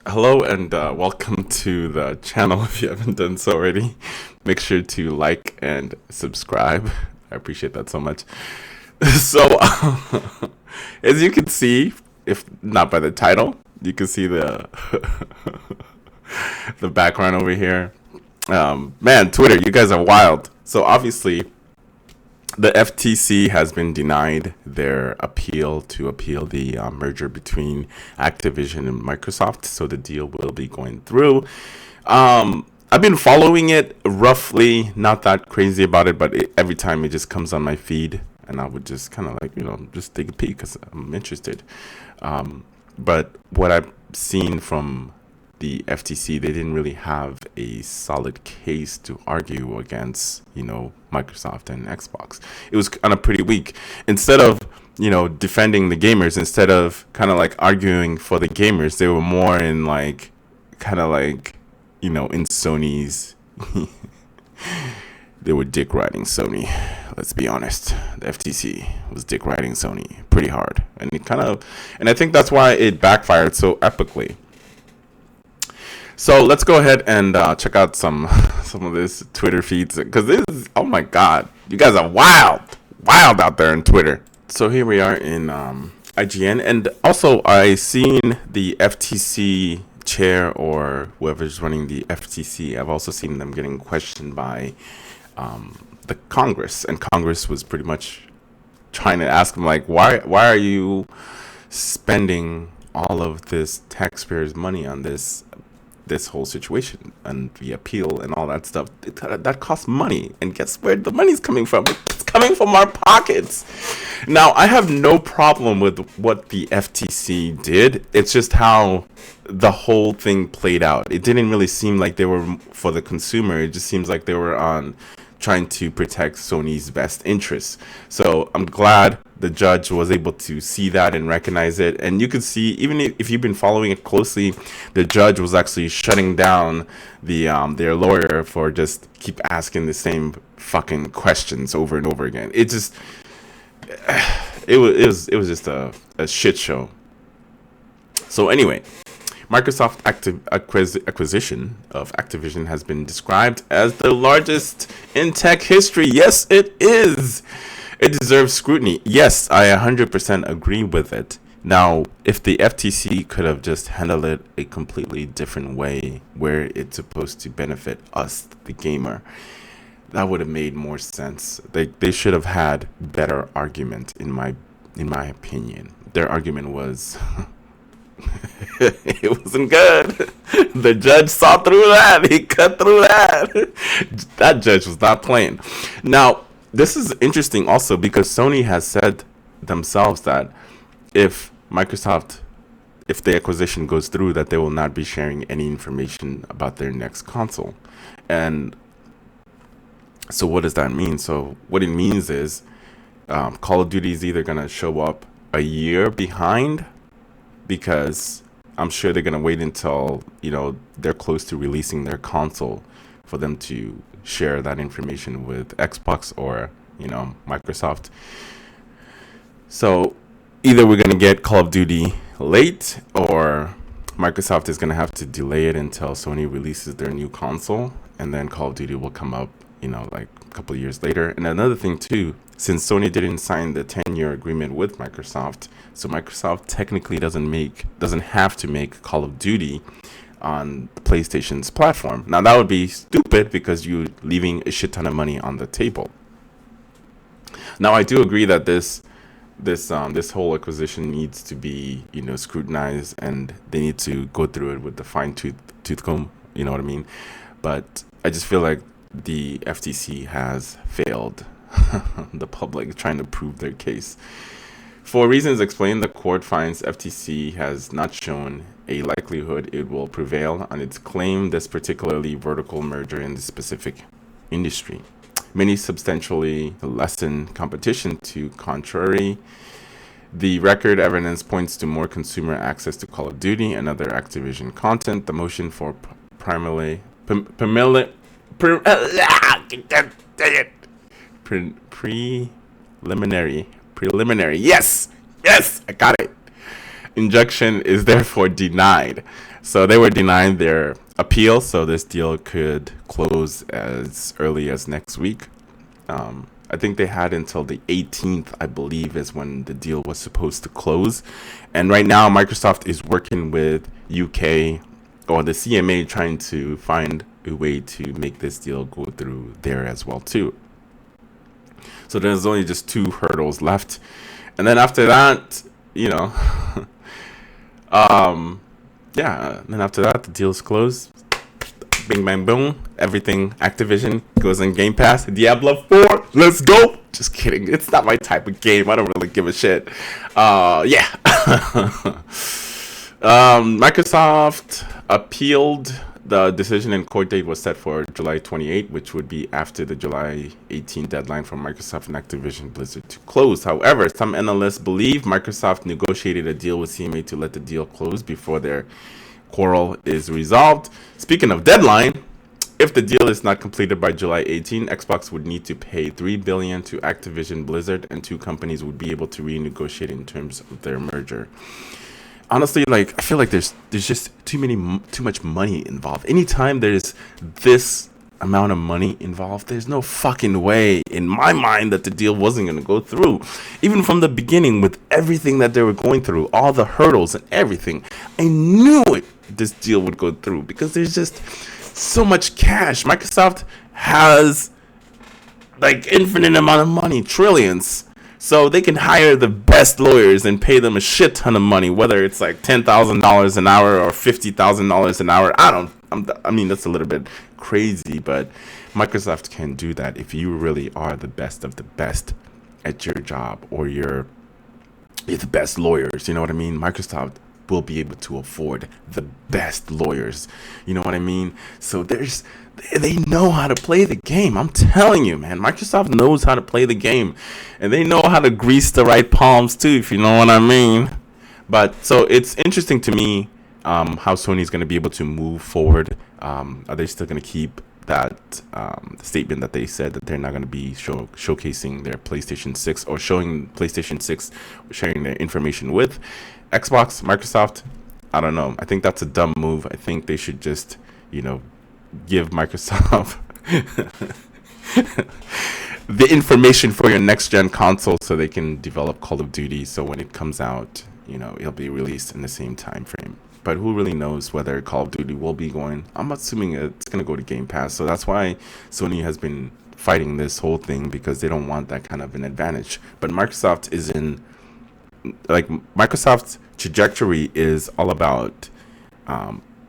Hello and welcome to the channel. If you haven't done so already, make sure to like and subscribe. I appreciate that so much. So, as you can see, if not by the title, you can see the the background over here. Man, Twitter, you guys are wild. So obviously, the FTC has been denied their appeal to appeal the merger between Activision and Microsoft, so the deal will be going through. I've been following it roughly, not that crazy about it, but every time it just comes on my feed, and I would just kind of like, just take a peek because I'm interested. But what I've seen from the FTC, they didn't really have a solid case to argue against, Microsoft and Xbox. It was kind of pretty weak. Instead of, defending the gamers, instead of kind of like arguing for the gamers, they were more in like, kind of like, in Sony's, they were dick riding Sony. Let's be honest. The FTC was dick riding Sony pretty hard. And I think that's why it backfired so epically. So let's go ahead and check out some of this Twitter feeds, because this is, oh my god, you guys are wild out there in Twitter. So here we are in IGN, and also I seen the FTC chair or whoever's running the FTC. I've also seen them getting questioned by the Congress, and Congress was pretty much trying to ask them like, why are you spending all of this taxpayers' money on this whole situation and the appeal and all that stuff? That costs money, and guess where the money's coming from? It's coming from our pockets. Now, I have no problem with what the FTC did. It's just how the whole thing played out. It didn't really seem like they were for the consumer. It just seems like they were on trying to protect Sony's best interests. So I'm glad the judge was able to see that and recognize it. And you could see, even if you've been following it closely, the judge was actually shutting down their lawyer for just keep asking the same fucking questions over and over again. It was just a shit show. So anyway, Microsoft acquisition of Activision has been described as the largest in tech history. Yes, it is. It deserves scrutiny. Yes, I 100% agree with it. Now, if the FTC could have just handled it a completely different way, where it's supposed to benefit us, the gamer, that would have made more sense. They should have had better argument, in my opinion. Their argument was it wasn't good. The judge saw through that. He cut through that. That judge was not playing. Now, this is interesting also because Sony has said themselves that if the acquisition goes through, that they will not be sharing any information about their next console. And so what does that mean? So what it means is Call of Duty is either going to show up a year behind, because I'm sure they're going to wait until, they're close to releasing their console for them to share that information with Xbox or, Microsoft. So either we're going to get Call of Duty late, or Microsoft is going to have to delay it until Sony releases their new console, and then Call of Duty will come up, like a couple of years later. And another thing too, since Sony didn't sign the 10-year agreement with Microsoft, so Microsoft technically doesn't have to make Call of Duty on PlayStation's platform. Now that would be stupid because you're leaving a shit ton of money on the table. Now I do agree that this whole acquisition needs to be scrutinized, and they need to go through it with the tooth comb. You know what I mean? But I just feel like the FTC has failed the public trying to prove their case. For reasons explained, the court finds FTC has not shown a likelihood it will prevail on its claim this particularly vertical merger in the specific industry. Many substantially lessen competition. To contrary, the record evidence points to more consumer access to Call of Duty and other Activision content. The motion for preliminary yes, I got it, injunction is therefore denied. So they were denied their appeal, so this deal could close as early as next week. I think they had until the 18th, I believe, is when the deal was supposed to close. And right now, Microsoft is working with UK or the CMA trying to find a way to make this deal go through there as well too. So there's only just 2 hurdles left. And then after that, then after that, the deal's closed. Bing, bang, boom. Everything Activision goes in Game Pass. Diablo 4, let's go. Just kidding. It's not my type of game. I don't really give a shit. Microsoft appealed. The decision and court date was set for July 28, which would be after the July 18 deadline for Microsoft and Activision Blizzard to close. However, some analysts believe Microsoft negotiated a deal with CMA to let the deal close before their quarrel is resolved. Speaking of deadline, if the deal is not completed by July 18, Xbox would need to pay $3 billion to Activision Blizzard, and 2 companies would be able to renegotiate in terms of their merger. Honestly, I feel like there's just too much money involved. Anytime there's this amount of money involved, there's no fucking way in my mind that the deal wasn't going to go through. Even from the beginning, with everything that they were going through, all the hurdles and everything, I knew this deal would go through because there's just so much cash. Microsoft has infinite amount of money, trillions. So they can hire the best lawyers and pay them a shit ton of money, whether it's $10,000 an hour or $50,000 an hour. I mean, that's a little bit crazy, but Microsoft can do that if you really are the best of the best at your job, or you're the best lawyers. You know what I mean? Microsoft will be able to afford the best lawyers. You know what I mean? So they know how to play the game. I'm telling you, man. Microsoft knows how to play the game. And they know how to grease the right palms, too, if you know what I mean. But, so, it's interesting to me how Sony's going to be able to move forward. Are they still going to keep that statement that they said that they're not going to be showcasing their PlayStation 6 or showing PlayStation 6, sharing their information with Xbox, Microsoft? I don't know. I think that's a dumb move. I think they should just, give Microsoft the information for your next gen console so they can develop Call of Duty, so when it comes out, it'll be released in the same time frame. But who really knows whether Call of Duty will be going? I'm assuming it's going to go to Game Pass, so that's why Sony has been fighting this whole thing, because they don't want that kind of an advantage. But Microsoft is Microsoft's trajectory is all about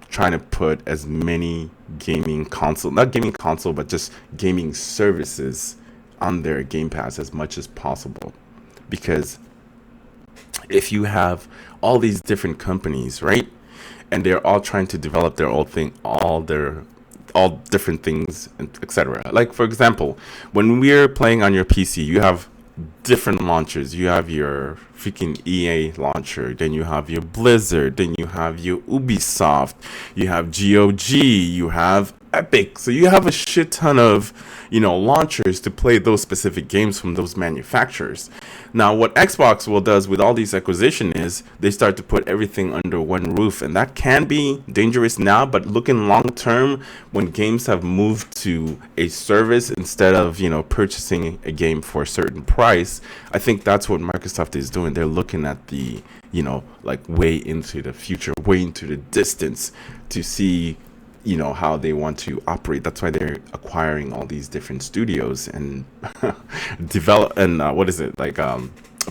trying to put as many not gaming console, but just gaming services on their Game Pass as much as possible. Because if you have all these different companies, right, and they're all trying to develop their own thing, all different things, etc. Like, for example, when we're playing on your PC, you have different launchers. You have your freaking EA launcher, then you have your Blizzard, then you have your Ubisoft, you have GOG, you have Epic. So you have a shit ton of, launchers to play those specific games from those manufacturers. Now, what Xbox does with all these acquisitions is they start to put everything under one roof, and that can be dangerous now, but looking long term, when games have moved to a service instead of, purchasing a game for a certain price, I think that's what Microsoft is doing. They're looking at the, way into the future, way into the distance to see how they want to operate. That's why they're acquiring all these different studios and develop and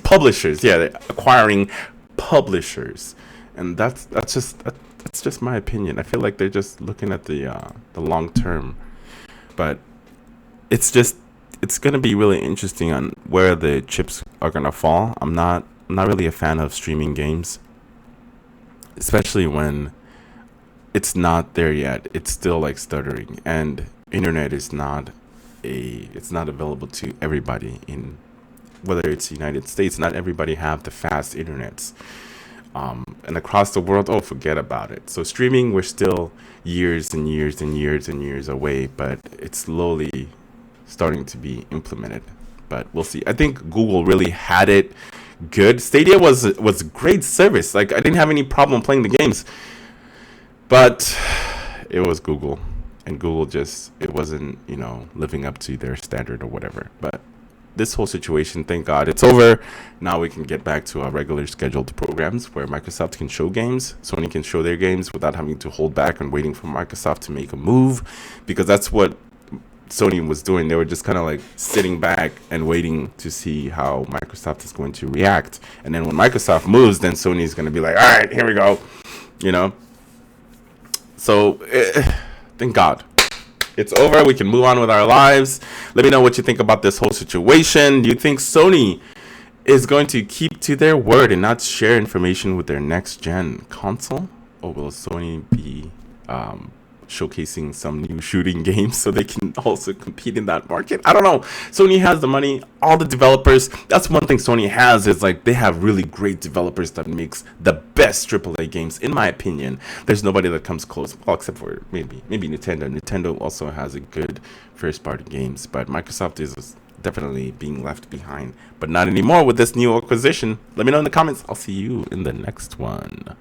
publishers. Yeah, they're acquiring publishers, and that's just my opinion. I feel like they're just looking at the long term, but it's gonna be really interesting on where the chips are gonna fall. I'm not really a fan of streaming games, especially when it's not there yet. It's still stuttering, and internet is not available to everybody in, whether it's United States. Not everybody have the fast internets, and across the world, forget about it. So streaming, we're still years and years and years and years away, but it's slowly starting to be implemented. But we'll see. I think Google really had it good. Stadia was a great service. I didn't have any problem playing the games. But it was Google, and Google just, it wasn't, living up to their standard or whatever. But this whole situation, thank God, it's over. Now we can get back to our regular scheduled programs where Microsoft can show games, Sony can show their games without having to hold back and waiting for Microsoft to make a move, because that's what Sony was doing. They were just kind of like sitting back and waiting to see how Microsoft is going to react. And then when Microsoft moves, then Sony is going to be like, all right, here we go. So thank God it's over. We can move on with our lives. Let me know what you think about this whole situation. Do you think Sony is going to keep to their word and not share information with their next gen console? Or will Sony be showcasing some new shooting games so they can also compete in that market? I don't know. Sony has the money, all the developers. That's one thing Sony has, is like they have really great developers that makes the best AAA games, in my opinion. There's nobody that comes close, well, except for maybe Nintendo. Nintendo also has a good first party games, but Microsoft is definitely being left behind, but not anymore with this new acquisition. Let me know in the comments. I'll see you in the next one.